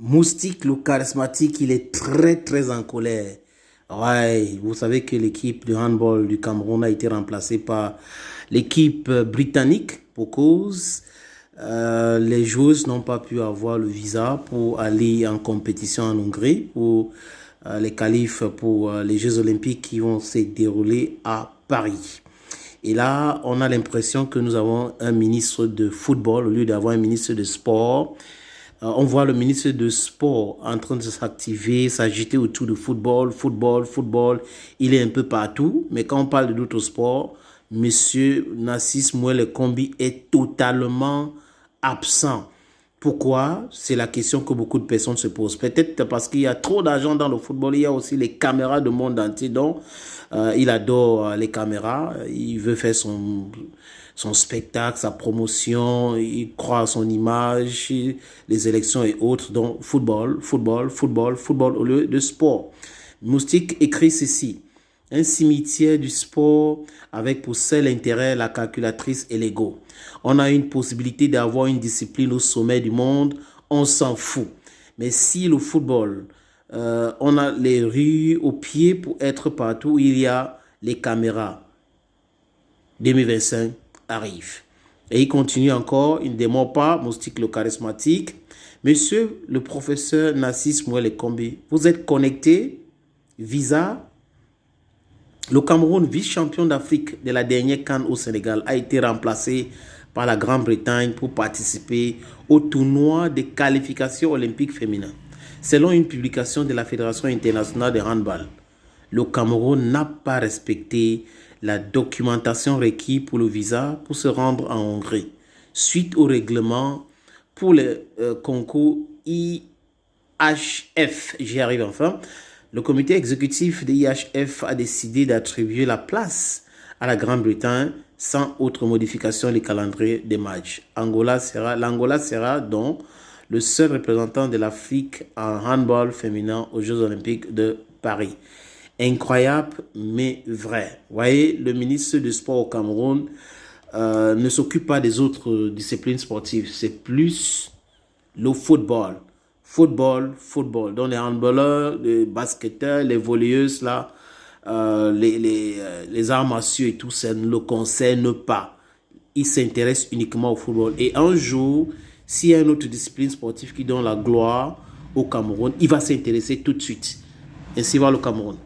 Moustique, le charismatique, il est très en colère. Ouais, vous savez que l'équipe de handball du Cameroun a été remplacée par l'équipe britannique pour cause. Les joueuses n'ont pas pu avoir le visa pour aller en compétition en Hongrie pour les qualifs pour les Jeux Olympiques qui vont se dérouler à Paris. Et là, on a l'impression que nous avons un ministre de football au lieu d'avoir un ministre de sport. On voit le ministre de Sport en train de s'activer, s'agiter autour du football. Il est un peu partout, mais quand on parle de d'autres sports, Monsieur Narcisse Mouelle Kombi est totalement absent. Pourquoi? C'est la question que beaucoup de personnes se posent. Peut-être parce qu'il y a trop d'argent dans le football. Il y a aussi les caméras du monde entier. Donc, il adore les caméras. Il veut faire son spectacle, sa promotion. Il croit à son image, les élections et autres. Donc, football au lieu de sport. Moustique écrit ceci. Un cimetière du sport avec pour seul intérêt la calculatrice et l'ego. On a une possibilité d'avoir une discipline au sommet du monde, on s'en fout. Mais si le football, on a les rues au pied pour être partout, il y a les caméras. 2025 arrive. Et il continue encore, il ne démord pas, Moustique le charismatique. Monsieur le professeur Narcisse Mouelle Kombi, vous êtes connecté, visa. Le Cameroun, vice-champion d'Afrique de la dernière CAN au Sénégal, a été remplacé par la Grande-Bretagne pour participer au tournoi de qualification olympique féminin. Selon une publication de la Fédération internationale de handball, le Cameroun n'a pas respecté la documentation requise pour le visa pour se rendre en Hongrie, suite au règlement pour le concours IHF. J'y arrive enfin. Le comité exécutif de l'IHF a décidé d'attribuer la place à la Grande-Bretagne sans autre modification du calendrier des matchs. L'Angola sera donc le seul représentant de l'Afrique en handball féminin aux Jeux Olympiques de Paris. Incroyable, mais vrai. Vous voyez, le ministre du Sport au Cameroun ne s'occupe pas des autres disciplines sportives. C'est plus le football. Donc les handballeurs, les basketteurs, les volleyeuses, là, les arts martiaux et tout, ça ne le concerne pas. Il s'intéresse uniquement au football. Et un jour, s'il y a une autre discipline sportive qui donne la gloire au Cameroun, il va s'intéresser tout de suite. Ainsi va le Cameroun.